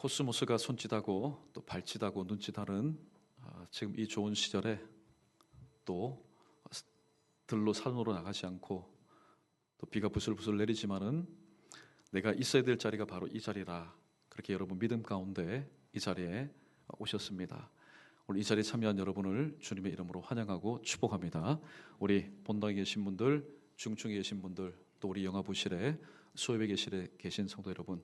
코스모스가 손짓하고 또 발짓하고 눈짓하는 지금 이 좋은 시절에 또 들로 산으로 나가지 않고 또 비가 부슬부슬 내리지만은 내가 있어야 될 자리가 바로 이 자리라, 그렇게 여러분 믿음 가운데 이 자리에 오셨습니다. 오늘 이 자리에 참여한 여러분을 주님의 이름으로 환영하고 축복합니다. 우리 본당에 계신 분들, 중층에 계신 분들, 또 우리 영화부실에 소예배 계신 성도 여러분,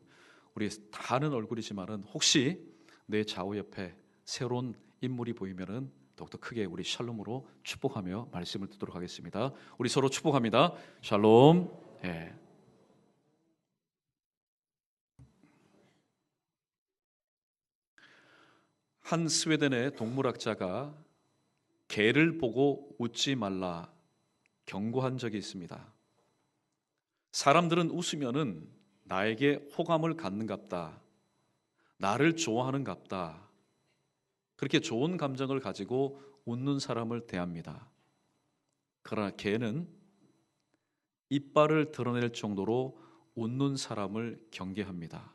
우리 다 아는 얼굴이지만은 혹시 내 좌우 옆에 새로운 인물이 보이면은 더욱더 크게 우리 샬롬으로 축복하며 말씀을 듣도록 하겠습니다. 우리 서로 축복합니다. 샬롬. 예. 한 스웨덴의 동물학자가 개를 보고 웃지 말라 경고한 적이 있습니다. 사람들은 웃으면은 나에게 호감을 갖는갑다, 나를 좋아하는갑다, 그렇게 좋은 감정을 가지고 웃는 사람을 대합니다. 그러나 개는 이빨을 드러낼 정도로 웃는 사람을 경계합니다.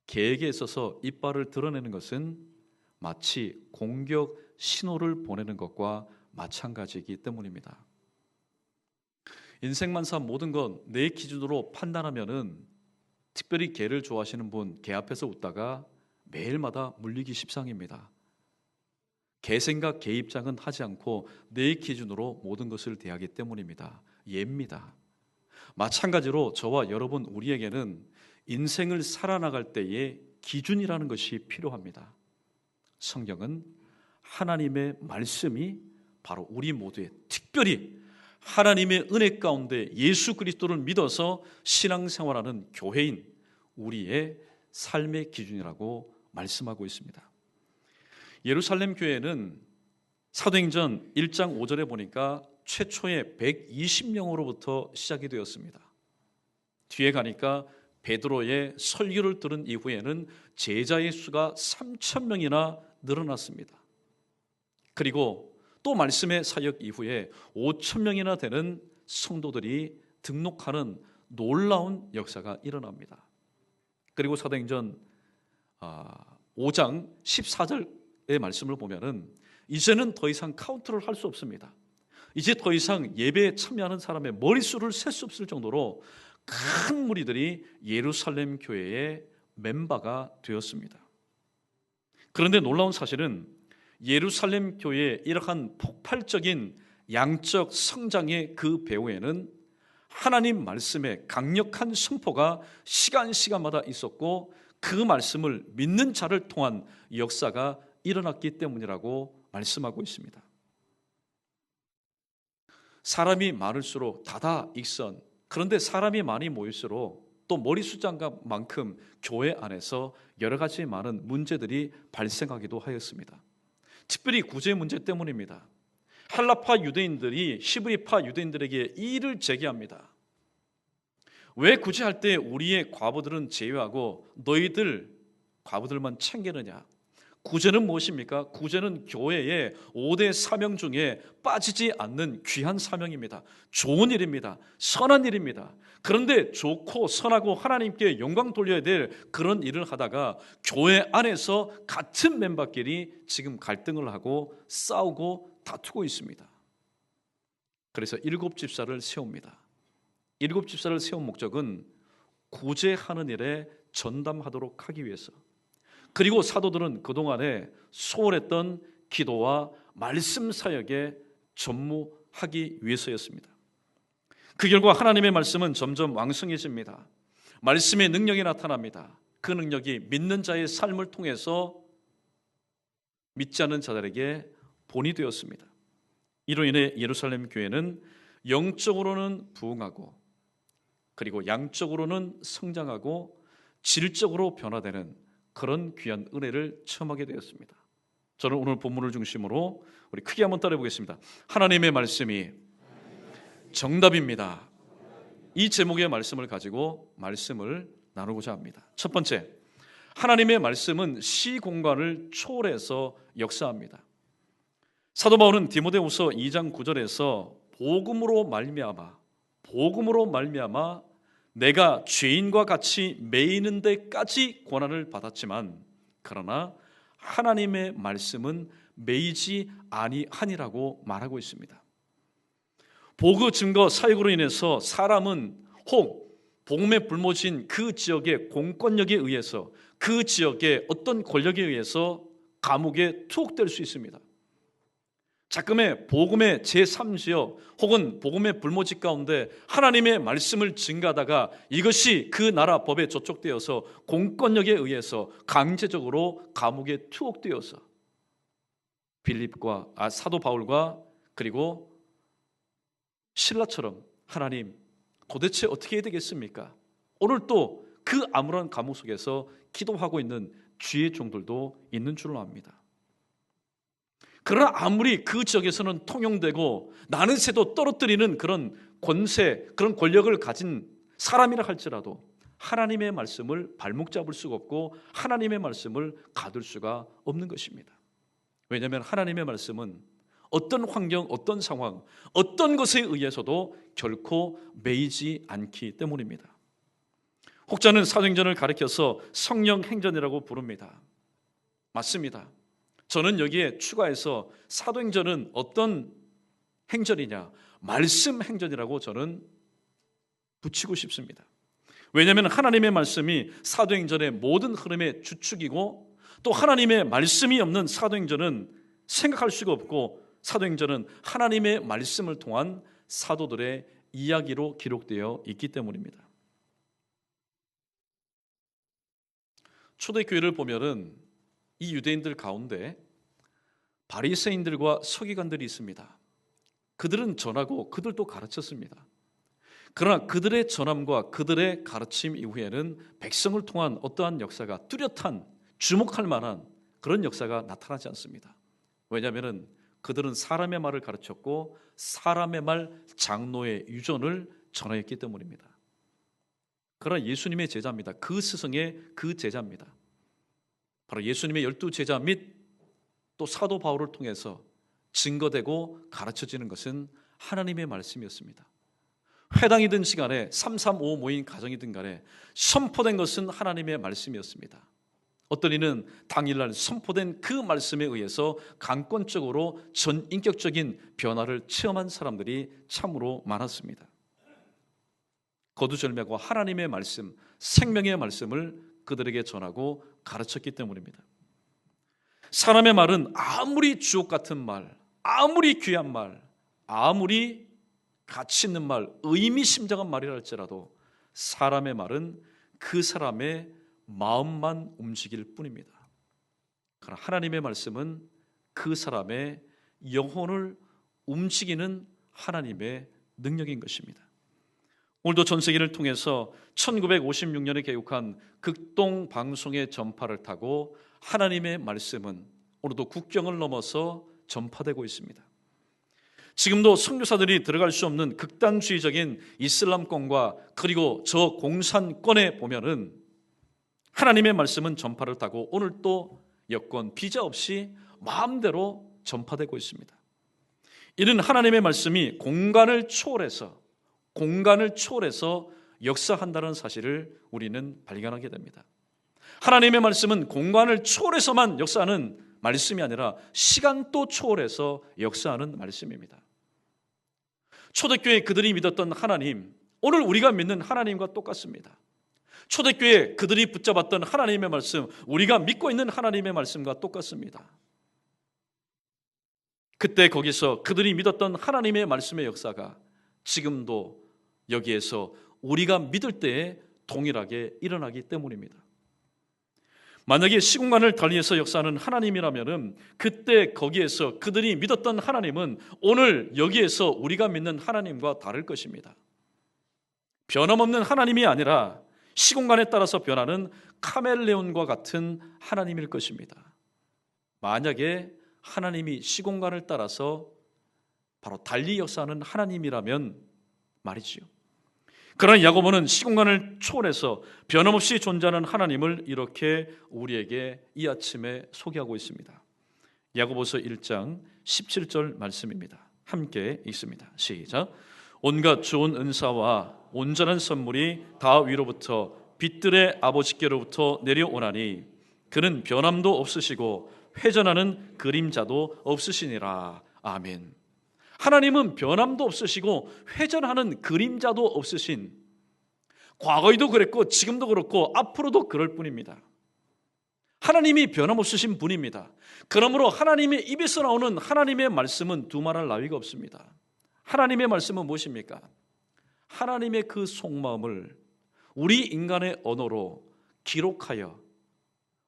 개에게 있어서 이빨을 드러내는 것은 마치 공격 신호를 보내는 것과 마찬가지이기 때문입니다. 인생만사 모든 건 내 기준으로 판단하면은, 특별히 개를 좋아하시는 분, 개 앞에서 웃다가 매일마다 물리기 십상입니다. 개 생각, 개 입장은 하지 않고 내 기준으로 모든 것을 대하기 때문입니다. 예입니다. 마찬가지로 저와 여러분, 우리에게는 인생을 살아나갈 때의 기준이라는 것이 필요합니다. 성경은 하나님의 말씀이 바로 우리 모두의, 특별히 하나님의 은혜 가운데 예수 그리스도를 믿어서 신앙생활하는 교회인 우리의 삶의 기준이라고 말씀하고 있습니다. 예루살렘 교회는 사도행전 1장 5절에 보니까 최초의 120명으로부터 시작이 되었습니다. 뒤에 가니까 베드로의 설교를 들은 이후에는 제자의 수가 3,000명이나 늘어났습니다. 그리고 또 말씀의 사역 이후에 5,000명이나 되는 성도들이 등록하는 놀라운 역사가 일어납니다. 그리고 사도행전 5장 14절의 말씀을 보면은 이제는 더 이상 카운트를 할 수 없습니다. 이제 더 이상 예배에 참여하는 사람의 머릿수를 셀 수 없을 정도로 큰 무리들이 예루살렘 교회의 멤버가 되었습니다. 그런데 놀라운 사실은 예루살렘 교회의 이러한 폭발적인 양적 성장의 그 배후에는 하나님 말씀의 강력한 선포가 시간마다 있었고, 그 말씀을 믿는 자를 통한 역사가 일어났기 때문이라고 말씀하고 있습니다. 사람이 많을수록 다다익선, 그런데 사람이 많이 모일수록 또 머리 숫자만큼 교회 안에서 여러 가지 많은 문제들이 발생하기도 하였습니다. 특별히 구제 문제 때문입니다. 할라파 유대인들이 히브리파 유대인들에게 이의를 제기합니다. 왜 구제할 때 우리의 과부들은 제외하고 너희들 과부들만 챙기느냐? 구제는 무엇입니까? 구제는 교회의 5대 사명 중에 빠지지 않는 귀한 사명입니다. 좋은 일입니다. 선한 일입니다. 그런데 좋고 선하고 하나님께 영광 돌려야 될 그런 일을 하다가 교회 안에서 같은 멤버끼리 지금 갈등을 하고 싸우고 다투고 있습니다. 그래서 7집사를 세웁니다. 7집사를 세운 목적은 구제하는 일에 전담하도록 하기 위해서, 그리고 사도들은 그동안에 소홀했던 기도와 말씀 사역에 전무하기 위해서였습니다. 그 결과 하나님의 말씀은 점점 왕성해집니다. 말씀의 능력이 나타납니다. 그 능력이 믿는 자의 삶을 통해서 믿지 않는 자들에게 본이 되었습니다. 이로 인해 예루살렘 교회는 영적으로는 부흥하고, 그리고 양적으로는 성장하고, 질적으로 변화되는 그런 귀한 은혜를 체험하게 되었습니다. 저는 오늘 본문을 중심으로 우리 크게 한번 따라해 보겠습니다. 하나님의 말씀이 정답입니다. 이 제목의 말씀을 가지고 말씀을 나누고자 합니다. 첫 번째, 하나님의 말씀은 시공간을 초월해서 역사합니다. 사도 바울은 디모데후서 2장 9절에서 복음으로 말미암아 내가 죄인과 같이 매이는 데까지 고난을 받았지만 그러나 하나님의 말씀은 매이지 아니하니라고 말하고 있습니다. 보그 증거 사역으로 인해서 사람은 혹 복음에 불모진 그 지역의 공권력에 의해서, 그 지역의 어떤 권력에 의해서 감옥에 투옥될 수 있습니다. 자금의 복음의 제3지역 혹은 복음의 불모지 가운데 하나님의 말씀을 증가하다가 이것이 그 나라 법에 저촉되어서 공권력에 의해서 강제적으로 감옥에 투옥되어서 사도 바울과 그리고 신라처럼 하나님 도대체 어떻게 해야 되겠습니까? 오늘 또 그 암울한 감옥 속에서 기도하고 있는 주의 종들도 있는 줄로 압니다. 그러나 아무리 그 지역에서는 통용되고 나는 새도 떨어뜨리는 그런 권세, 그런 권력을 가진 사람이라 할지라도 하나님의 말씀을 발목 잡을 수가 없고 하나님의 말씀을 가둘 수가 없는 것입니다. 왜냐하면 하나님의 말씀은 어떤 환경, 어떤 상황, 어떤 것에 의해서도 결코 매이지 않기 때문입니다. 혹자는 사도행전을 가리켜서 성령 행전이라고 부릅니다. 맞습니다. 저는 여기에 추가해서 사도행전은 어떤 행전이냐, 말씀 행전이라고 저는 붙이고 싶습니다. 왜냐하면 하나님의 말씀이 사도행전의 모든 흐름의 주축이고 또 하나님의 말씀이 없는 사도행전은 생각할 수가 없고 사도행전은 하나님의 말씀을 통한 사도들의 이야기로 기록되어 있기 때문입니다. 초대교회를 보면은 이 유대인들 가운데 바리새인들과 서기관들이 있습니다. 그들은 전하고 그들도 가르쳤습니다. 그러나 그들의 전함과 그들의 가르침 이후에는 백성을 통한 어떠한 역사가 뚜렷한 주목할 만한 그런 역사가 나타나지 않습니다. 왜냐하면 그들은 사람의 말을 가르쳤고 사람의 말 장로의 유전을 전하였기 때문입니다. 그러나 예수님의 제자입니다. 그 스승의 그 제자입니다. 바로 예수님의 12제자 및 또 사도 바울을 통해서 증거되고 가르쳐지는 것은 하나님의 말씀이었습니다. 회당이든 시간에 335 모인 가정이든 간에 선포된 것은 하나님의 말씀이었습니다. 어떤 이는 당일날 선포된 그 말씀에 의해서 강권적으로 전인격적인 변화를 체험한 사람들이 참으로 많았습니다. 거두절미하고 하나님의 말씀, 생명의 말씀을 그들에게 전하고 가르쳤기 때문입니다. 사람의 말은 아무리 주옥 같은 말, 아무리 귀한 말, 아무리 가치 있는 말, 의미심장한 말이라 할지라도 사람의 말은 그 사람의 마음만 움직일 뿐입니다. 그러나 하나님의 말씀은 그 사람의 영혼을 움직이는 하나님의 능력인 것입니다. 오늘도 전 세계를 통해서 1956년에 개국한 극동 방송의 전파를 타고 하나님의 말씀은 오늘도 국경을 넘어서 전파되고 있습니다. 지금도 선교사들이 들어갈 수 없는 극단주의적인 이슬람권과 그리고 저 공산권에 보면은 하나님의 말씀은 전파를 타고 오늘 또 여권, 비자 없이 마음대로 전파되고 있습니다. 이는 하나님의 말씀이 공간을 초월해서 역사한다는 사실을 우리는 발견하게 됩니다. 하나님의 말씀은 공간을 초월해서만 역사하는 말씀이 아니라 시간도 초월해서 역사하는 말씀입니다. 초대교회 그들이 믿었던 하나님, 오늘 우리가 믿는 하나님과 똑같습니다. 초대교회 그들이 붙잡았던 하나님의 말씀, 우리가 믿고 있는 하나님의 말씀과 똑같습니다. 그때 거기서 그들이 믿었던 하나님의 말씀의 역사가 지금도 여기에서 우리가 믿을 때에 동일하게 일어나기 때문입니다. 만약에 시공간을 달리해서 역사하는 하나님이라면 그때 거기에서 그들이 믿었던 하나님은 오늘 여기에서 우리가 믿는 하나님과 다를 것입니다. 변함없는 하나님이 아니라 시공간에 따라서 변하는 카멜레온과 같은 하나님일 것입니다. 만약에 하나님이 시공간을 따라서 바로 달리 역사하는 하나님이라면 말이지요. 그러나 야고보는 시공간을 초월해서 변함없이 존재하는 하나님을 이렇게 우리에게 이 아침에 소개하고 있습니다. 야고보서 1장 17절 말씀입니다. 함께 읽습니다. 시작. 온갖 좋은 은사와 온전한 선물이 다 위로부터 빛들의 아버지께로부터 내려오나니 그는 변함도 없으시고 회전하는 그림자도 없으시니라. 아멘. 하나님은 변함도 없으시고 회전하는 그림자도 없으신, 과거에도 그랬고 지금도 그렇고 앞으로도 그럴 뿐입니다. 하나님이 변함없으신 분입니다. 그러므로 하나님의 입에서 나오는 하나님의 말씀은 두말할 나위가 없습니다. 하나님의 말씀은 무엇입니까? 하나님의 그 속마음을 우리 인간의 언어로 기록하여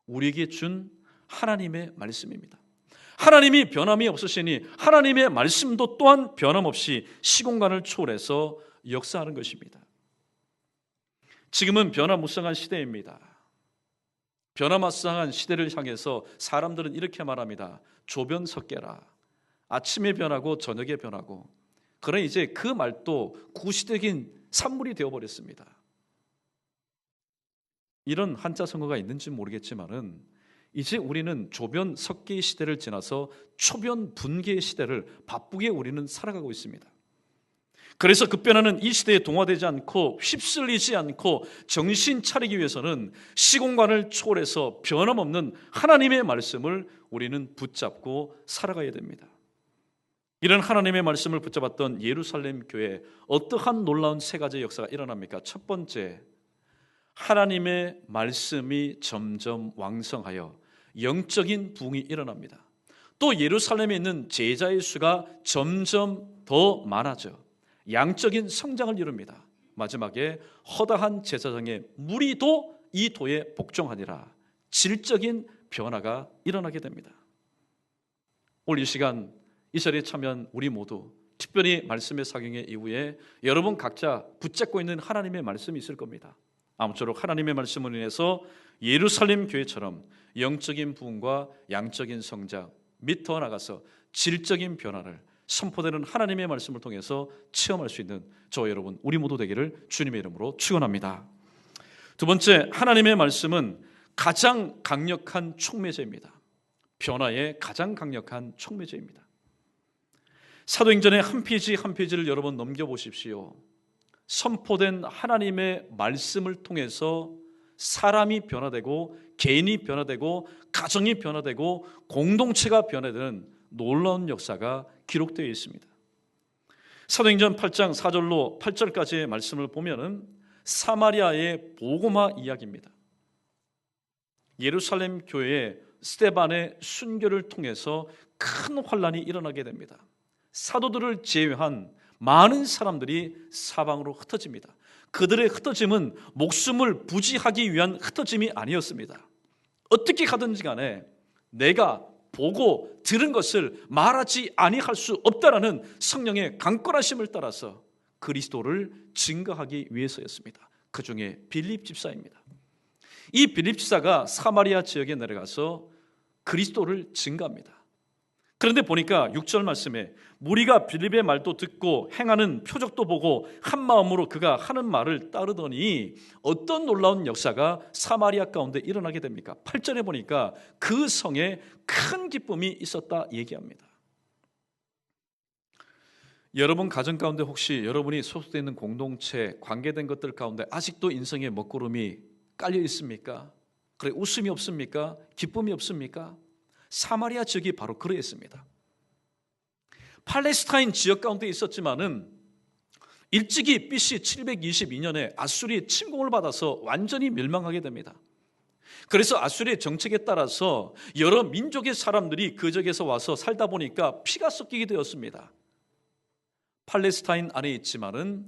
우리에게 준 하나님의 말씀입니다. 하나님이 변함이 없으시니 하나님의 말씀도 또한 변함없이 시공간을 초월해서 역사하는 것입니다. 지금은 변화무쌍한 시대입니다. 변화무쌍한 시대를 향해서 사람들은 이렇게 말합니다. 조변석계라. 아침에 변하고 저녁에 변하고. 그러나 이제 그 말도 구시적인 산물이 되어버렸습니다. 이런 한자 성어가 있는지 모르겠지만은 이제 우리는 조변석계의 시대를 지나서 초변분계의 시대를 바쁘게 우리는 살아가고 있습니다. 그래서 급변하는 이 시대에 동화되지 않고 휩쓸리지 않고 정신 차리기 위해서는 시공간을 초월해서 변함없는 하나님의 말씀을 우리는 붙잡고 살아가야 됩니다. 이런 하나님의 말씀을 붙잡았던 예루살렘 교회에 어떠한 놀라운 세 가지 역사가 일어납니까? 첫 번째, 하나님의 말씀이 점점 왕성하여 영적인 부흥이 일어납니다. 또 예루살렘에 있는 제자의 수가 점점 더 많아져 양적인 성장을 이룹니다. 마지막에 허다한 제사장의 무리도 이 도에 복종하니라. 질적인 변화가 일어나게 됩니다. 오늘 이 시간 이 자리에 참여한 우리 모두, 특별히 말씀의 사경의 이후에 여러분 각자 붙잡고 있는 하나님의 말씀이 있을 겁니다. 아무쪼록 하나님의 말씀으로 인해서 예루살렘 교회처럼 영적인 부흥과 양적인 성장, 및 더 나가서 질적인 변화를 선포되는 하나님의 말씀을 통해서 체험할 수 있는 저와 여러분 우리 모두 되기를 주님의 이름으로 축원합니다. 두 번째, 하나님의 말씀은 가장 강력한 촉매제입니다. 변화의 가장 강력한 촉매제입니다. 사도행전의 한 페이지 한 페이지를 여러 번 넘겨보십시오. 선포된 하나님의 말씀을 통해서 사람이 변화되고 개인이 변화되고 가정이 변화되고 공동체가 변화되는 놀라운 역사가 기록되어 있습니다. 사도행전 8장 4절로 8절까지의 말씀을 보면은 사마리아의 복음화 이야기입니다. 예루살렘 교회에 스데반의 순교를 통해서 큰 환란이 일어나게 됩니다. 사도들을 제외한 많은 사람들이 사방으로 흩어집니다. 그들의 흩어짐은 목숨을 부지하기 위한 흩어짐이 아니었습니다. 어떻게 가든지 간에 내가 보고 들은 것을 말하지 아니할 수 없다라는 성령의 강권하심을 따라서 그리스도를 증거하기 위해서였습니다. 그 중에 빌립 집사입니다. 이 빌립 집사가 사마리아 지역에 내려가서 그리스도를 증거합니다. 그런데 보니까 6절 말씀에 무리가 빌립의 말도 듣고 행하는 표적도 보고 한 마음으로 그가 하는 말을 따르더니 어떤 놀라운 역사가 사마리아 가운데 일어나게 됩니까? 8절에 보니까 그 성에 큰 기쁨이 있었다 얘기합니다. 여러분 가정 가운데 혹시 여러분이 소속되어 있는 공동체 관계된 것들 가운데 아직도 인생의 먹구름이 깔려 있습니까? 그래 웃음이 없습니까? 기쁨이 없습니까? 사마리아 지역이 바로 그러했습니다. 팔레스타인 지역 가운데 있었지만은 일찍이 BC 722년에 아수리의 침공을 받아서 완전히 멸망하게 됩니다. 그래서 아수리의 정책에 따라서 여러 민족의 사람들이 그 지역에서 와서 살다 보니까 피가 섞이게 되었습니다. 팔레스타인 안에 있지만은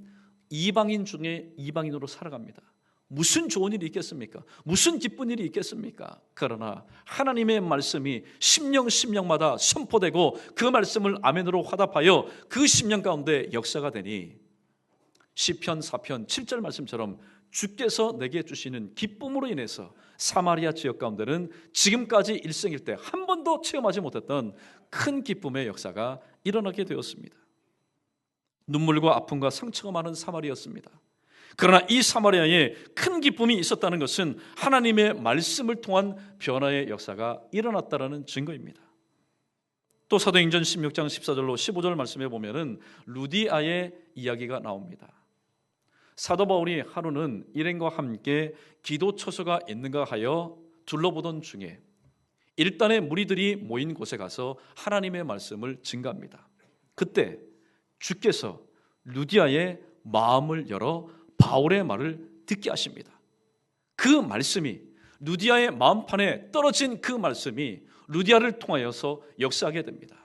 이방인 중에 이방인으로 살아갑니다. 무슨 좋은 일이 있겠습니까? 무슨 기쁜 일이 있겠습니까? 그러나 하나님의 말씀이 심령마다 선포되고 그 말씀을 아멘으로 화답하여 그 심령 가운데 역사가 되니 시편 4편 7절 말씀처럼 주께서 내게 주시는 기쁨으로 인해서 사마리아 지역 가운데는 지금까지 일생일 때 한 번도 체험하지 못했던 큰 기쁨의 역사가 일어나게 되었습니다. 눈물과 아픔과 상처가 많은 사마리아였습니다. 그러나 이 사마리아에 큰 기쁨이 있었다는 것은 하나님의 말씀을 통한 변화의 역사가 일어났다는 증거입니다. 또 사도행전 16장 14절로 15절 말씀에 보면은 루디아의 이야기가 나옵니다. 사도 바울이 하루는 일행과 함께 기도 처소가 있는가 하여 둘러보던 중에 일단의 무리들이 모인 곳에 가서 하나님의 말씀을 증거합니다. 그때 주께서 루디아의 마음을 열어 바울의 말을 듣게 하십니다. 그 말씀이 루디아의 마음판에 떨어진 그 말씀이 루디아를 통하여서 역사하게 됩니다.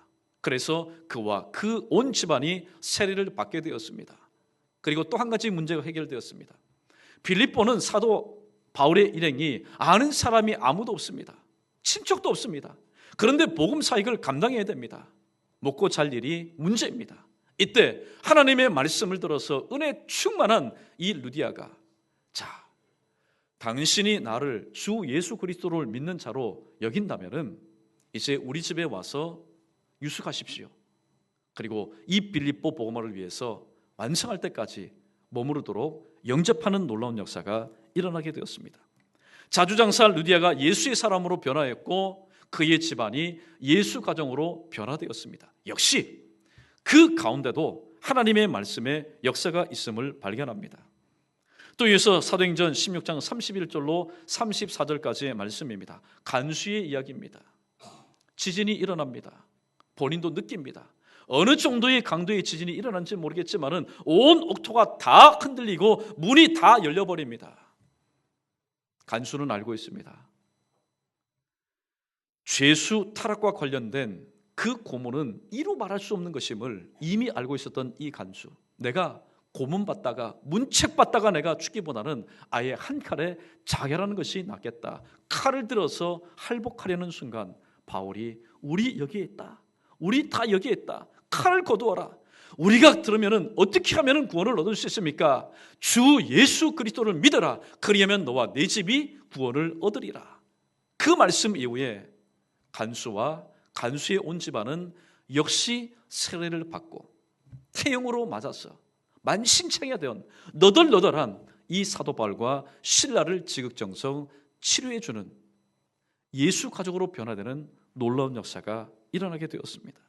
그래서 그와 그 온 집안이 세례를 받게 되었습니다. 그리고 또 한 가지 문제가 해결되었습니다. 빌립보는 사도 바울의 일행이 아는 사람이 아무도 없습니다. 친척도 없습니다. 그런데 복음 사역을 감당해야 됩니다. 먹고 잘 일이 문제입니다. 이때 하나님의 말씀을 들어서 은혜 충만한 이 루디아가, 자, 당신이 나를 주 예수 그리스도를 믿는 자로 여긴다면은 이제 우리 집에 와서 유숙하십시오. 그리고 이 빌립보 복음화를 위해서 완성할 때까지 머무르도록 영접하는 놀라운 역사가 일어나게 되었습니다. 자주장사 루디아가 예수의 사람으로 변화했고 그의 집안이 예수 가정으로 변화되었습니다. 역시 그 가운데도 하나님의 말씀에 역사가 있음을 발견합니다. 또 이어서 사도행전 16장 31절로 34절까지의 말씀입니다. 간수의 이야기입니다. 지진이 일어납니다. 본인도 느낍니다. 어느 정도의 강도의 지진이 일어난지 모르겠지만은 온 옥토가 다 흔들리고 문이 다 열려버립니다. 간수는 알고 있습니다. 죄수 타락과 관련된 그 고문은 이루 말할 수 없는 것임을 이미 알고 있었던 이 간수, 내가 고문받다가 문책받다가 내가 죽기보다는 아예 한 칼에 자결하는 것이 낫겠다. 칼을 들어서 할복하려는 순간 바울이 우리 여기에 있다. 우리 다 여기에 있다. 칼을 거두어라. 우리가 들으면 어떻게 하면 구원을 얻을 수 있습니까? 주 예수 그리스도를 믿어라. 그리하면 너와 네 집이 구원을 얻으리라. 그 말씀 이후에 간수와 간수의 온 집안은 역시 세례를 받고 태형으로 맞아서 만신창이가 된 너덜너덜한 이 사도 바울과 실라를 지극정성 치료해 주는 예수 가족으로 변화되는 놀라운 역사가 일어나게 되었습니다.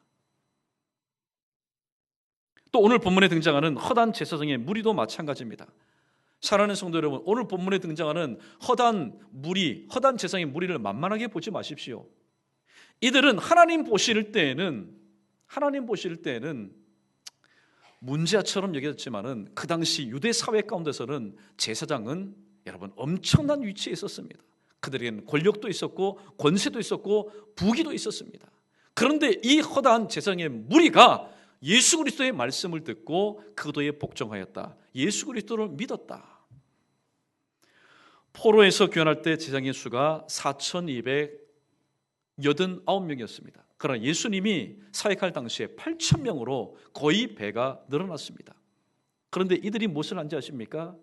또 오늘 본문에 등장하는 허단 제사장의 무리도 마찬가지입니다. 사랑하는 성도 여러분, 오늘 본문에 등장하는 허단 제사장의 무리를 만만하게 보지 마십시오. 이들은 하나님 보실 때에는 문제아처럼 여겨졌지만은 그 당시 유대 사회 가운데서는 제사장은 여러분 엄청난 위치에 있었습니다. 그들에게는 권력도 있었고 권세도 있었고 부귀도 있었습니다. 그런데 이 허다한 제사장의 무리가 예수 그리스도의 말씀을 듣고 그도에 복종하였다. 예수 그리스도를 믿었다. 포로에서 귀환할 때 제사장의 수가 4,289명이었습니다. 그러나 예수님이 사역할 당시에 8,000명으로 거의 배가 늘어났습니다. 그런데 이들이 무엇을 한지 아십니까?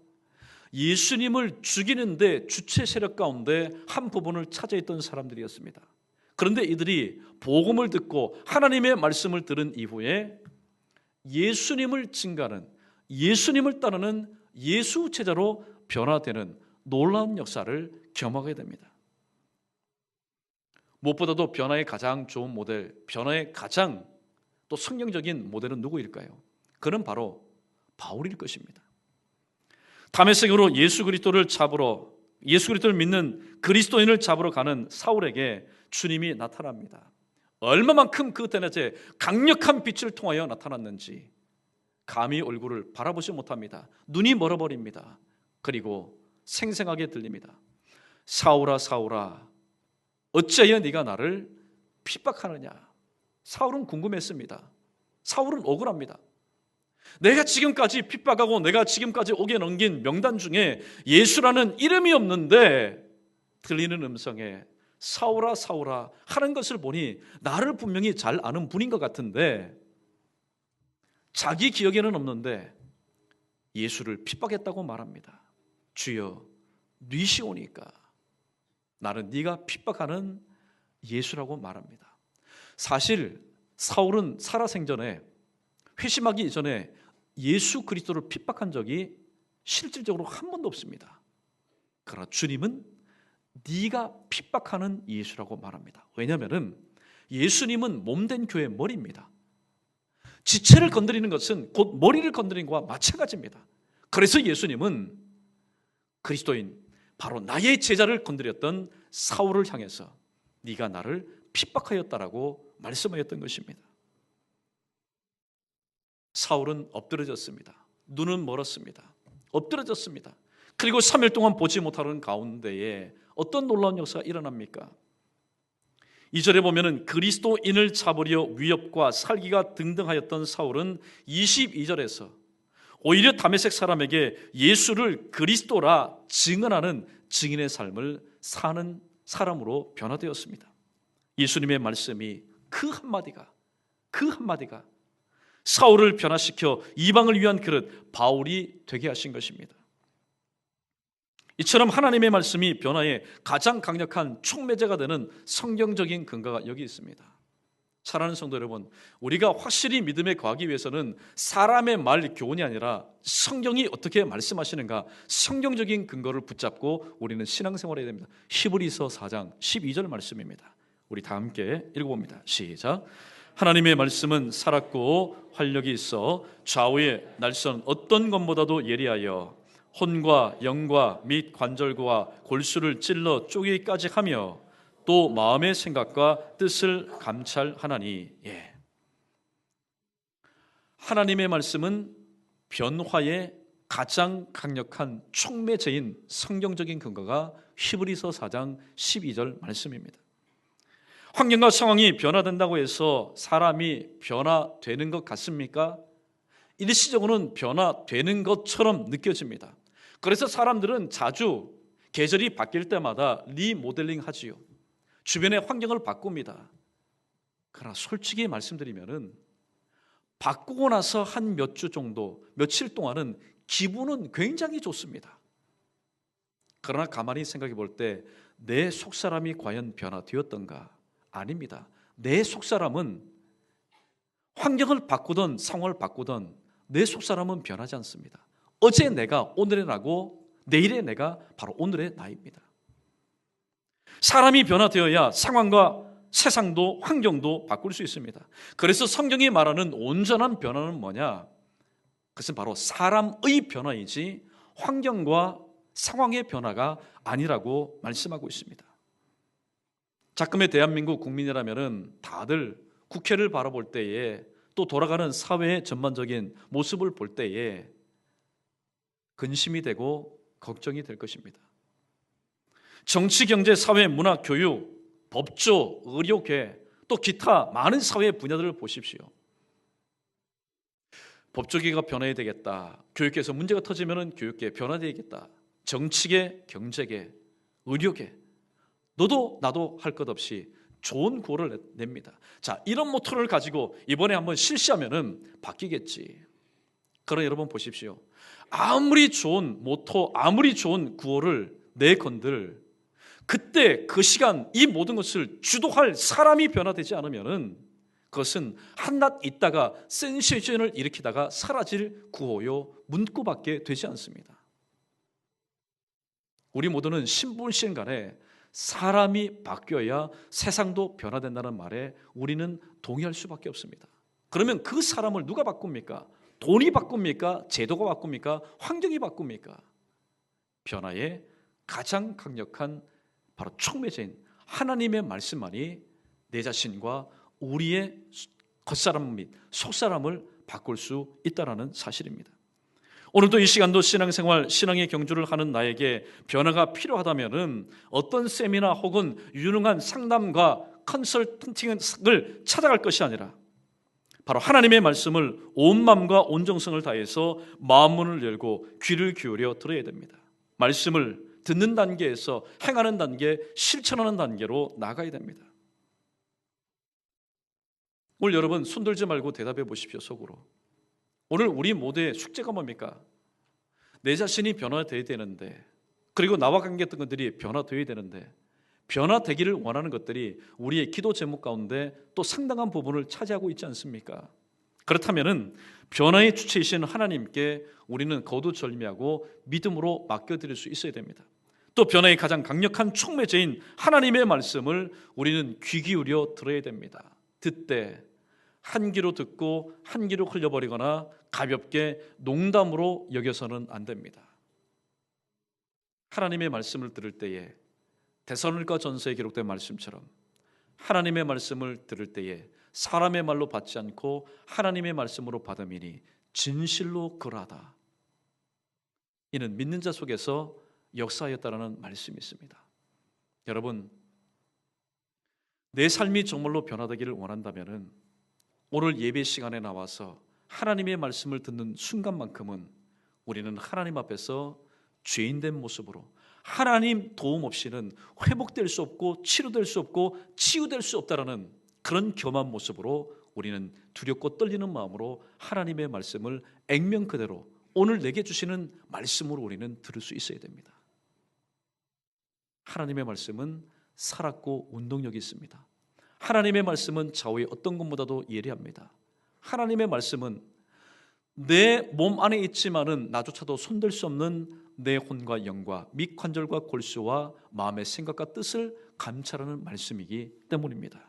예수님을 죽이는데 주체 세력 가운데 한 부분을 차지했던 사람들이었습니다. 그런데 이들이 복음을 듣고 하나님의 말씀을 들은 이후에 예수님을 증거하는, 예수님을 따르는 예수 제자로 변화되는 놀라운 역사를 경험하게 됩니다. 무엇보다도 변화의 가장 좋은 모델, 변화의 가장 또 성경적인 모델은 누구일까요? 그는 바로 바울일 것입니다. 다메섹으로 예수 그리스도를 믿는 그리스도인을 잡으러 가는 사울에게 주님이 나타납니다. 얼마만큼 그 때낮에 강력한 빛을 통하여 나타났는지 감히 얼굴을 바라보지 못합니다. 눈이 멀어버립니다. 그리고 생생하게 들립니다. 사울아 사울아 어찌하여 네가 나를 핍박하느냐. 사울은 궁금했습니다. 사울은 억울합니다. 내가 지금까지 핍박하고 내가 지금까지 옥에 넘긴 명단 중에 예수라는 이름이 없는데 들리는 음성에 사울아 사울아 하는 것을 보니 나를 분명히 잘 아는 분인 것 같은데 자기 기억에는 없는데 예수를 핍박했다고 말합니다. 주여 뉘시오니까 나는 네가 핍박하는 예수라고 말합니다. 사실 사울은 살아생전에 회심하기 이전에 예수 그리스도를 핍박한 적이 실질적으로 한 번도 없습니다. 그러나 주님은 네가 핍박하는 예수라고 말합니다. 왜냐하면 예수님은 몸된 교회의 머리입니다. 지체를 건드리는 것은 곧 머리를 건드리는 것과 마찬가지입니다. 그래서 예수님은 그리스도인 바로 나의 제자를 건드렸던 사울을 향해서 네가 나를 핍박하였다라고 말씀하였던 것입니다. 사울은 엎드러졌습니다. 눈은 멀었습니다. 엎드러졌습니다. 그리고 3일 동안 보지 못하는 가운데에 어떤 놀라운 역사가 일어납니까? 2절에 보면은 그리스도인을 잡으려 위협과 살기가 등등하였던 사울은 22절에서 오히려 다메섹 사람에게 예수를 그리스도라 증언하는 증인의 삶을 사는 사람으로 변화되었습니다. 예수님의 말씀이 그 한마디가 사울을 변화시켜 이방을 위한 그릇 바울이 되게 하신 것입니다. 이처럼 하나님의 말씀이 변화의 가장 강력한 촉매제가 되는 성경적인 근거가 여기 있습니다. 사랑하는 성도 여러분, 우리가 확실히 믿음에 거하기 위해서는 사람의 말 교훈이 아니라 성경이 어떻게 말씀하시는가 성경적인 근거를 붙잡고 우리는 신앙생활을 해야 됩니다. 히브리서 4장 12절 말씀입니다. 우리 다 함께 읽어봅니다. 시작. 하나님의 말씀은 살았고 활력이 있어 좌우의 날선 어떤 것보다도 예리하여 혼과 영과 및 관절과 골수를 찔러 쪼개기까지 하며 또 마음의 생각과 뜻을 감찰하나니. 하나님의 말씀은 변화의 가장 강력한 촉매제인 성경적인 근거가 히브리서 4장 12절 말씀입니다. 환경과 상황이 변화된다고 해서 사람이 변화되는 것 같습니까? 일시적으로는 변화되는 것처럼 느껴집니다. 그래서 사람들은 자주 계절이 바뀔 때마다 리모델링 하지요. 주변의 환경을 바꿉니다. 그러나 솔직히 말씀드리면은 바꾸고 나서 한 몇 주 정도, 며칠 동안은 기분은 굉장히 좋습니다. 그러나 가만히 생각해 볼 때 내 속사람이 과연 변화되었던가? 아닙니다. 내 속사람은 환경을 바꾸든 상황을 바꾸든 내 속사람은 변하지 않습니다. 어제 내가 오늘의 나고 내일의 내가 바로 오늘의 나입니다. 사람이 변화되어야 상황과 세상도 환경도 바꿀 수 있습니다. 그래서 성경이 말하는 온전한 변화는 뭐냐? 그것은 바로 사람의 변화이지 환경과 상황의 변화가 아니라고 말씀하고 있습니다. 자금의 대한민국 국민이라면 다들 국회를 바라볼 때에 또 돌아가는 사회의 전반적인 모습을 볼 때에 근심이 되고 걱정이 될 것입니다. 정치, 경제, 사회, 문화, 교육, 법조, 의료계 또 기타 많은 사회 분야들을 보십시오. 법조계가 변해야 되겠다. 교육계에서 문제가 터지면 교육계 변화되겠다. 정치계, 경제계, 의료계 너도 나도 할 것 없이 좋은 구호를 냅니다. 자, 이런 모토를 가지고 이번에 한번 실시하면은 바뀌겠지. 그러나 여러분 보십시오. 아무리 좋은 모토, 아무리 좋은 구호를 내건들 그때 그 시간 이 모든 것을 주도할 사람이 변화되지 않으면은 그것은 한낱 있다가 센세이션을 일으키다가 사라질 구호요 문구밖에 되지 않습니다. 우리 모두는 신분신간에 사람이 바뀌어야 세상도 변화된다는 말에 우리는 동의할 수밖에 없습니다. 그러면 그 사람을 누가 바꿉니까? 돈이 바꿉니까? 제도가 바꿉니까? 환경이 바꿉니까? 변화의 가장 강력한 바로 촉매제인 하나님의 말씀만이 내 자신과 우리의 겉사람 및 속사람을 바꿀 수 있다는 사실입니다. 오늘도 이 시간도 신앙생활, 신앙의 경주를 하는 나에게 변화가 필요하다면 어떤 세미나 혹은 유능한 상담과 컨설팅을 찾아갈 것이 아니라 바로 하나님의 말씀을 온 마음과 온 정성을 다해서 마음문을 열고 귀를 기울여 들어야 됩니다. 말씀을 듣는 단계에서 행하는 단계, 실천하는 단계로 나가야 됩니다. 오늘 여러분 손들지 말고 대답해 보십시오. 속으로. 오늘 우리 모두의 숙제가 뭡니까? 내 자신이 변화되어야 되는데 그리고 나와 관계했던 것들이 변화되어야 되는데 변화되기를 원하는 것들이 우리의 기도 제목 가운데 또 상당한 부분을 차지하고 있지 않습니까? 그렇다면 변화의 주체이신 하나님께 우리는 거두절미하고 믿음으로 맡겨드릴 수 있어야 됩니다. 또 변화의 가장 강력한 촉매제인 하나님의 말씀을 우리는 귀 기울여 들어야 됩니다. 듣되 한 귀로 듣고 한 귀로 흘려버리거나 가볍게 농담으로 여겨서는 안 됩니다. 하나님의 말씀을 들을 때에 데살로니가 전서에 기록된 말씀처럼 하나님의 말씀을 들을 때에 사람의 말로 받지 않고 하나님의 말씀으로 받음이니 진실로 그러하다. 이는 믿는 자 속에서 역사하였다라는 말씀이 있습니다. 여러분, 내 삶이 정말로 변화되기를 원한다면 오늘 예배 시간에 나와서 하나님의 말씀을 듣는 순간만큼은 우리는 하나님 앞에서 죄인된 모습으로 하나님 도움 없이는 회복될 수 없고 치료될 수 없고 치유될 수 없다라는 그런 겸한 모습으로 우리는 두렵고 떨리는 마음으로 하나님의 말씀을 액면 그대로 오늘 내게 주시는 말씀으로 우리는 들을 수 있어야 됩니다. 하나님의 말씀은 살았고 운동력이 있습니다. 하나님의 말씀은 좌우의 어떤 것보다도 예리합니다. 하나님의 말씀은 내 몸 안에 있지만은 나조차도 손댈 수 없는 내 혼과 영과 밑관절과 골수와 마음의 생각과 뜻을 감찰하는 말씀이기 때문입니다.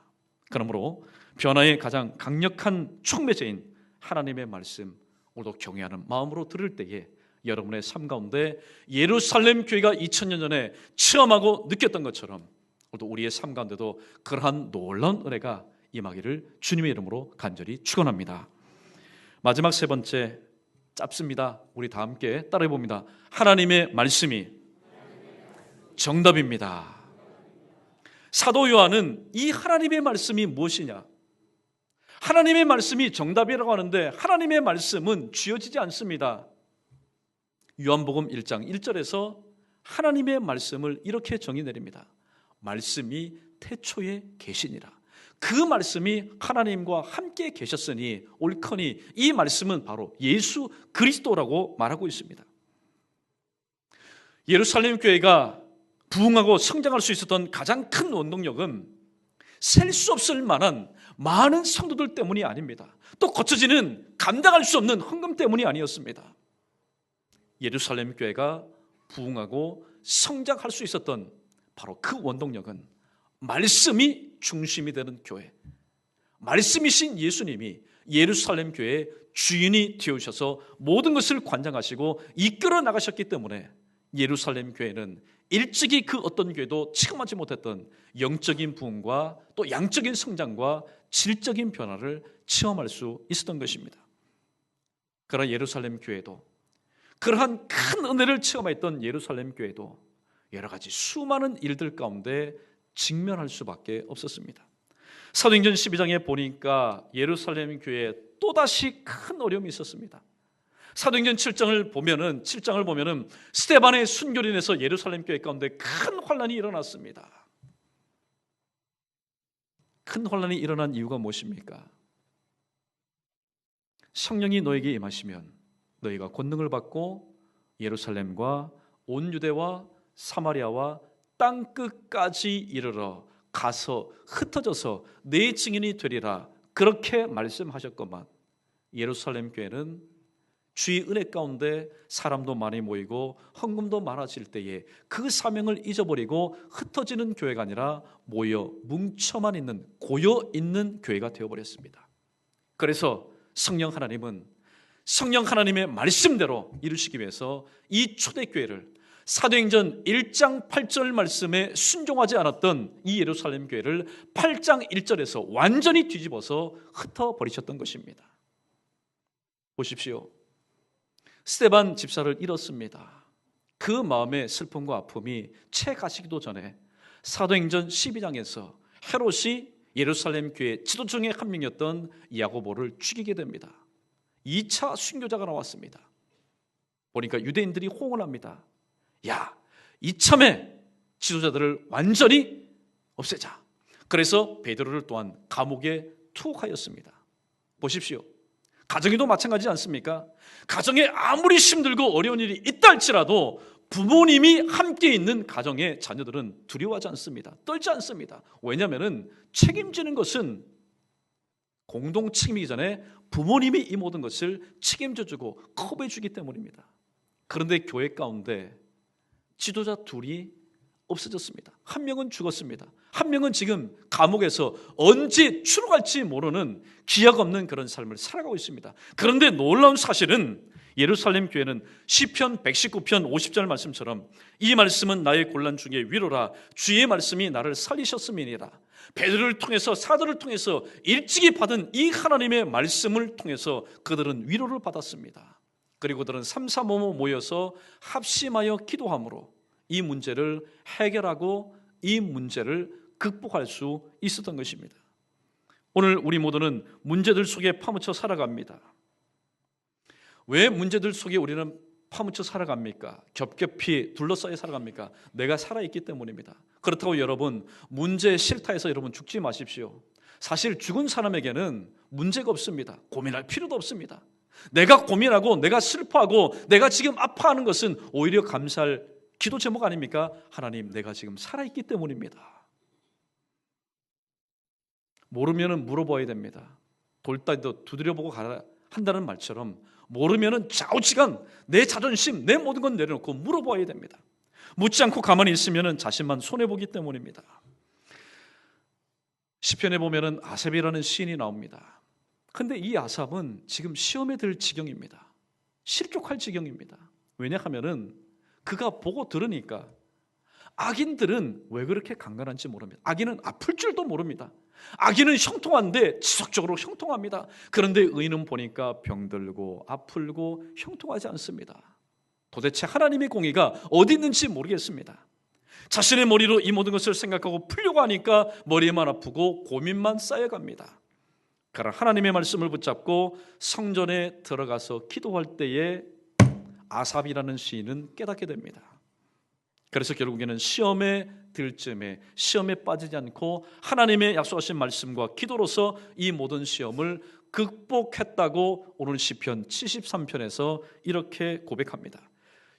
그러므로 변화의 가장 강력한 촉매제인 하나님의 말씀, 오늘도 경외하는 마음으로 들을 때에 여러분의 삶 가운데 예루살렘 교회가 2000년 전에 체험하고 느꼈던 것처럼 오늘도 우리의 삶 가운데도 그러한 놀라운 은혜가 임하기를 주님의 이름으로 간절히 축원합니다. 마지막 세 번째, 짧습니다. 우리 다 함께 따라해 봅니다. 하나님의 말씀이 정답입니다. 사도 요한은 이 하나님의 말씀이 무엇이냐? 하나님의 말씀이 정답이라고 하는데 하나님의 말씀은 쥐어지지 않습니다. 요한복음 1장 1절에서 하나님의 말씀을 이렇게 정의 내립니다. 말씀이 태초에 계시니라. 그 말씀이 하나님과 함께 계셨으니 옳거니 이 말씀은 바로 예수 그리스도라고 말하고 있습니다. 예루살렘 교회가 부흥하고 성장할 수 있었던 가장 큰 원동력은 셀 수 없을 만한 많은 성도들 때문이 아닙니다. 또 거쳐지는 감당할 수 없는 헌금 때문이 아니었습니다. 예루살렘 교회가 부흥하고 성장할 수 있었던 바로 그 원동력은 말씀이 중심이 되는 교회, 말씀이신 예수님이 예루살렘 교회의 주인이 되어주셔서 모든 것을 관장하시고 이끌어 나가셨기 때문에 예루살렘 교회는 일찍이 그 어떤 교회도 체험하지 못했던 영적인 부흥과 또 양적인 성장과 질적인 변화를 체험할 수 있었던 것입니다. 그러나 예루살렘 교회도, 그러한 큰 은혜를 체험했던 예루살렘 교회도 여러 가지 수많은 일들 가운데 직면할 수밖에 없었습니다. 사도행전 12장에 보니까 예루살렘 교회에 또다시 큰 어려움이 있었습니다. 사도행전 7장을 보면은 스데반의 순교로 인해서 예루살렘 교회 가운데 큰 환란이 일어났습니다. 큰 환란이 일어난 이유가 무엇입니까? 성령이 너에게 임하시면 너희가 권능을 받고 예루살렘과 온 유대와 사마리아와 땅 끝까지 이르러 가서 흩어져서 내 증인이 되리라, 그렇게 말씀하셨건만 예루살렘 교회는 주의 은혜 가운데 사람도 많이 모이고 헌금도 많아질 때에 그 사명을 잊어버리고 흩어지는 교회가 아니라 모여 뭉쳐만 있는 고여 있는 교회가 되어버렸습니다. 그래서 성령 하나님의 말씀대로 이루시기 위해서 이 초대교회를 사도행전 1장 8절 말씀에 순종하지 않았던 이 예루살렘 교회를 8장 1절에서 완전히 뒤집어서 흩어버리셨던 것입니다. 보십시오. 스데반 집사를 잃었습니다. 그 마음의 슬픔과 아픔이 채 가시기도 전에 사도행전 12장에서 헤롯이 예루살렘 교회 지도 중에 한 명이었던 야고보를 죽이게 됩니다. 2차 순교자가 나왔습니다. 보니까 유대인들이 호응을 합니다. 야, 이참에 지도자들을 완전히 없애자. 그래서 베드로를 또한 감옥에 투옥하였습니다. 보십시오. 가정에도 마찬가지지 않습니까? 가정에 아무리 힘들고 어려운 일이 있다 할지라도 부모님이 함께 있는 가정의 자녀들은 두려워하지 않습니다. 떨지 않습니다. 왜냐하면 책임지는 것은 공동 책임이기 전에 부모님이 이 모든 것을 책임져주고 커버해주기 때문입니다. 그런데 교회 가운데 지도자 둘이 없어졌습니다. 한 명은 죽었습니다. 한 명은 지금 감옥에서 언제 출獄할지 모르는 기약 없는 그런 삶을 살아가고 있습니다. 그런데 놀라운 사실은 예루살렘 교회는 시편 119편 50절 말씀처럼 이 말씀은 나의 곤란 중에 위로라, 주의 말씀이 나를 살리셨음이니라. 베드로를 통해서, 사도를 통해서 일찍이 받은 이 하나님의 말씀을 통해서 그들은 위로를 받았습니다. 그리고 그들은 삼삼오오 모여서 합심하여 기도함으로 이 문제를 해결하고 이 문제를 극복할 수 있었던 것입니다. 오늘 우리 모두는 문제들 속에 파묻혀 살아갑니다. 왜 문제들 속에 우리는 파묻혀 살아갑니까? 겹겹이 둘러싸여 살아갑니까? 내가 살아있기 때문입니다. 그렇다고 여러분 문제 싫다해서 여러분 죽지 마십시오. 사실 죽은 사람에게는 문제가 없습니다. 고민할 필요도 없습니다. 내가 고민하고 내가 슬퍼하고 내가 지금 아파하는 것은 오히려 감사할 기도 제목 아닙니까? 하나님, 내가 지금 살아있기 때문입니다. 모르면 물어봐야 됩니다. 돌다리도 두드려보고 가라 한다는 말처럼 모르면 좌우지간 내 자존심, 내 모든 건 내려놓고 물어봐야 됩니다. 묻지 않고 가만히 있으면 자신만 손해보기 때문입니다. 시편에 보면 아삽이라는 시인이 나옵니다. 그런데 이 아삽은 지금 시험에 들 지경입니다. 실족할 지경입니다. 왜냐하면 그가 보고 들으니까 악인들은 왜 그렇게 강건한지 모릅니다. 악인은 아플 줄도 모릅니다. 악인은 형통한데 지속적으로 형통합니다. 그런데 의인은 보니까 병들고 아플고 형통하지 않습니다. 도대체 하나님의 공의가 어디 있는지 모르겠습니다. 자신의 머리로 이 모든 것을 생각하고 풀려고 하니까 머리만 아프고 고민만 쌓여갑니다. 그러나 하나님의 말씀을 붙잡고 성전에 들어가서 기도할 때에 아삽이라는 시인은 깨닫게 됩니다. 그래서 결국에는 시험에 들 즈음에 시험에 빠지지 않고 하나님의 약속하신 말씀과 기도로서 이 모든 시험을 극복했다고 오늘 시편 73편에서 이렇게 고백합니다.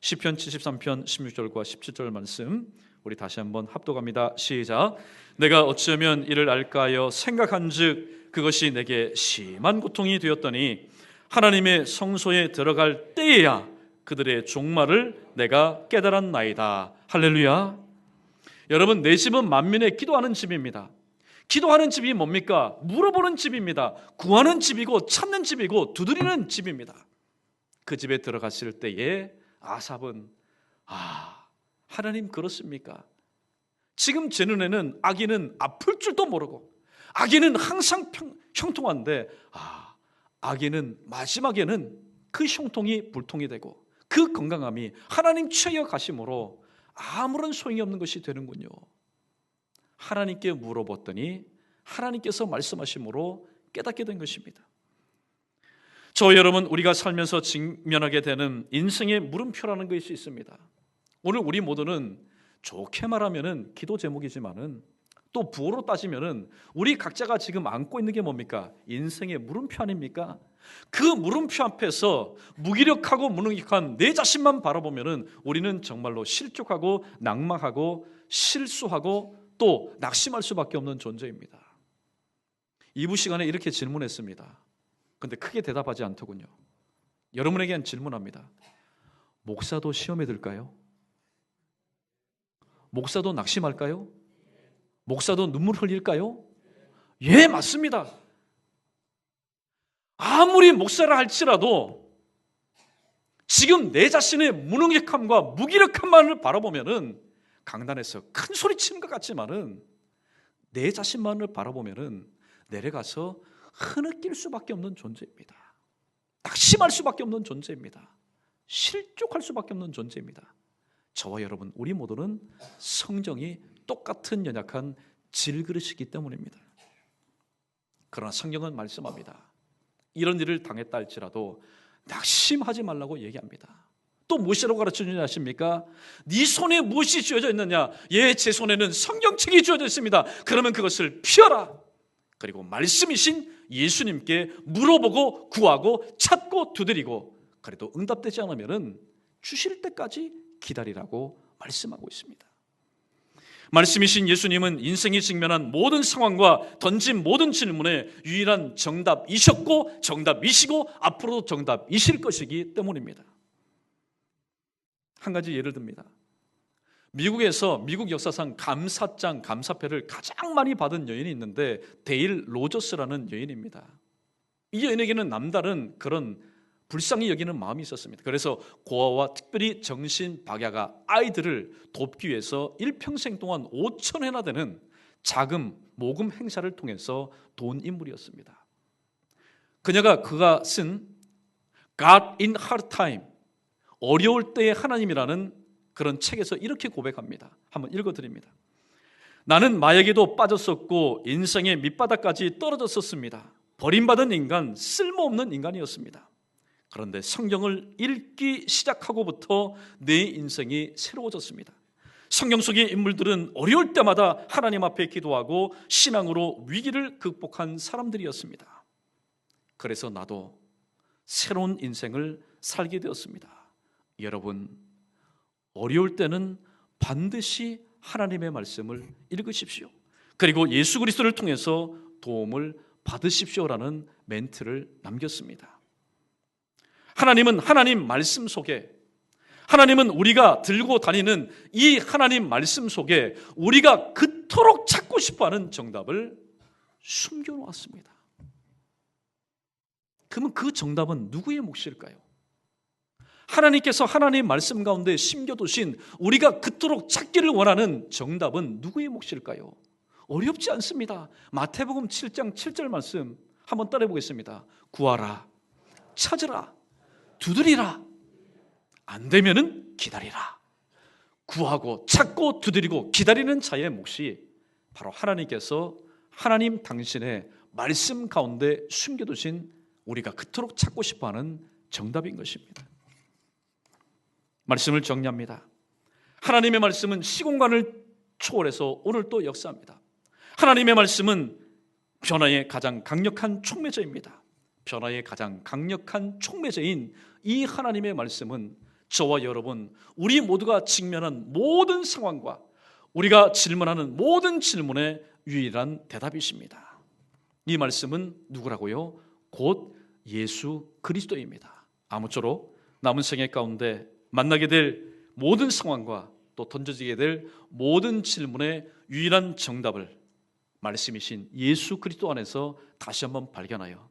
시편 73편 16절과 17절 말씀 우리 다시 한번 합독합니다. 시작. 내가 어쩌면 이를 알까 하여 생각한즉 그것이 내게 심한 고통이 되었더니 하나님의 성소에 들어갈 때에야 그들의 종말을 내가 깨달았나이다. 할렐루야. 여러분, 내 집은 만민의 기도하는 집입니다. 기도하는 집이 뭡니까? 물어보는 집입니다. 구하는 집이고 찾는 집이고 두드리는 집입니다. 그 집에 들어갔을 때에 아삽은 하나님 그렇습니까? 지금 제 눈에는 악인은 아플 줄도 모르고 악인은 항상 형통한데 악인은 마지막에는 그 형통이 불통이 되고 그 건강함이 하나님 취하여 가심으로 아무런 소용이 없는 것이 되는군요. 하나님께 물어봤더니 하나님께서 말씀하심으로 깨닫게 된 것입니다. 저 여러분, 우리가 살면서 직면하게 되는 인생의 물음표라는 것이 있습니다. 오늘 우리 모두는 좋게 말하면은 기도 제목이지만은 또 부호로 따지면은 우리 각자가 지금 안고 있는 게 뭡니까? 인생의 물음표 아닙니까? 그 물음표 앞에서 무기력하고 무능력한 내 자신만 바라보면은 우리는 정말로 실족하고 낙망하고 실수하고 또 낙심할 수밖에 없는 존재입니다. 2부 시간에 이렇게 질문했습니다. 근데 크게 대답하지 않더군요. 여러분에게는 질문합니다. 목사도 시험에 들까요? 목사도 낙심할까요? 목사도 눈물 흘릴까요? 예, 맞습니다. 아무리 목사라 할지라도 지금 내 자신의 무능력함과 무기력함만을 바라보면은 강단에서 큰 소리 치는 것 같지만은 내 자신만을 바라보면은 내려가서 흐느낄 수밖에 없는 존재입니다. 낙심할 수밖에 없는 존재입니다. 실족할 수밖에 없는 존재입니다. 저와 여러분, 우리 모두는 성정이 똑같은 연약한 질그릇이기 때문입니다. 그러나 성경은 말씀합니다. 이런 일을 당했다 할지라도 낙심하지 말라고 얘기합니다. 또 무엇이라고 가르쳐주냐 하십니까? 네 손에 무엇이 쥐어져 있느냐? 예, 제 손에는 성경책이 쥐어져 있습니다. 그러면 그것을 펴라. 그리고 말씀이신 예수님께 물어보고 구하고 찾고 두드리고 그래도 응답되지 않으면 주실 때까지 기다리라고 말씀하고 있습니다. 말씀이신 예수님은 인생이 직면한 모든 상황과 던진 모든 질문에 유일한 정답이셨고 정답이시고 앞으로도 정답이실 것이기 때문입니다. 한 가지 예를 듭니다. 미국에서 미국 역사상 감사장, 감사패를 가장 많이 받은 여인이 있는데 데일 로저스라는 여인입니다. 이 여인에게는 남다른 그런 불쌍히 여기는 마음이 있었습니다. 그래서 고아와 특별히 정신박야가 아이들을 돕기 위해서 일평생 동안 5,000회나 되는 자금, 모금 행사를 통해서 도운 인물이었습니다. 그가 쓴 God in Hard Time, 어려울 때의 하나님이라는 그런 책에서 이렇게 고백합니다. 한번 읽어드립니다. 나는 마약에도 빠졌었고 인생의 밑바닥까지 떨어졌었습니다. 버림받은 인간, 쓸모없는 인간이었습니다. 그런데 성경을 읽기 시작하고부터 내 인생이 새로워졌습니다. 성경 속의 인물들은 어려울 때마다 하나님 앞에 기도하고 신앙으로 위기를 극복한 사람들이었습니다. 그래서 나도 새로운 인생을 살게 되었습니다. 여러분, 어려울 때는 반드시 하나님의 말씀을 읽으십시오. 그리고 예수 그리스도를 통해서 도움을 받으십시오라는 멘트를 남겼습니다. 하나님은 하나님 말씀 속에, 하나님은 우리가 들고 다니는 이 하나님 말씀 속에 우리가 그토록 찾고 싶어하는 정답을 숨겨놓았습니다. 그러면 그 정답은 누구의 몫일까요? 하나님께서 하나님 말씀 가운데 심겨두신 우리가 그토록 찾기를 원하는 정답은 누구의 몫일까요? 어렵지 않습니다. 마태복음 7장 7절 말씀 한번 따라해 보겠습니다. 구하라, 찾으라, 두드리라, 안 되면은 기다리라. 구하고 찾고 두드리고 기다리는 자의 몫이 바로 하나님께서 하나님 당신의 말씀 가운데 숨겨두신 우리가 그토록 찾고 싶어하는 정답인 것입니다. 말씀을 정리합니다. 하나님의 말씀은 시공간을 초월해서 오늘 또 역사합니다. 하나님의 말씀은 변화의 가장 강력한 촉매제입니다. 변화의 가장 강력한 촉매제인 이 하나님의 말씀은 저와 여러분, 우리 모두가 직면한 모든 상황과 우리가 질문하는 모든 질문의 유일한 대답이십니다. 이 말씀은 누구라고요? 곧 예수 그리스도입니다. 아무쪼록 남은 생애 가운데 만나게 될 모든 상황과 또 던져지게 될 모든 질문의 유일한 정답을 말씀이신 예수 그리스도 안에서 다시 한번 발견하여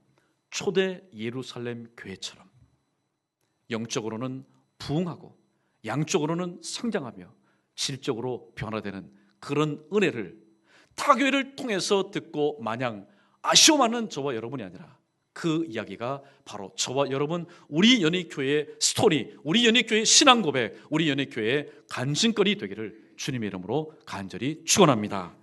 초대 예루살렘 교회처럼 영적으로는 부흥하고 양적으로는 성장하며 질적으로 변화되는 그런 은혜를 타교회를 통해서 듣고 마냥 아쉬워하는 저와 여러분이 아니라 그 이야기가 바로 저와 여러분, 우리 연희교회의 스토리, 우리 연희교회의 신앙 고백, 우리 연희교회의 간증거리 되기를 주님의 이름으로 간절히 축원합니다.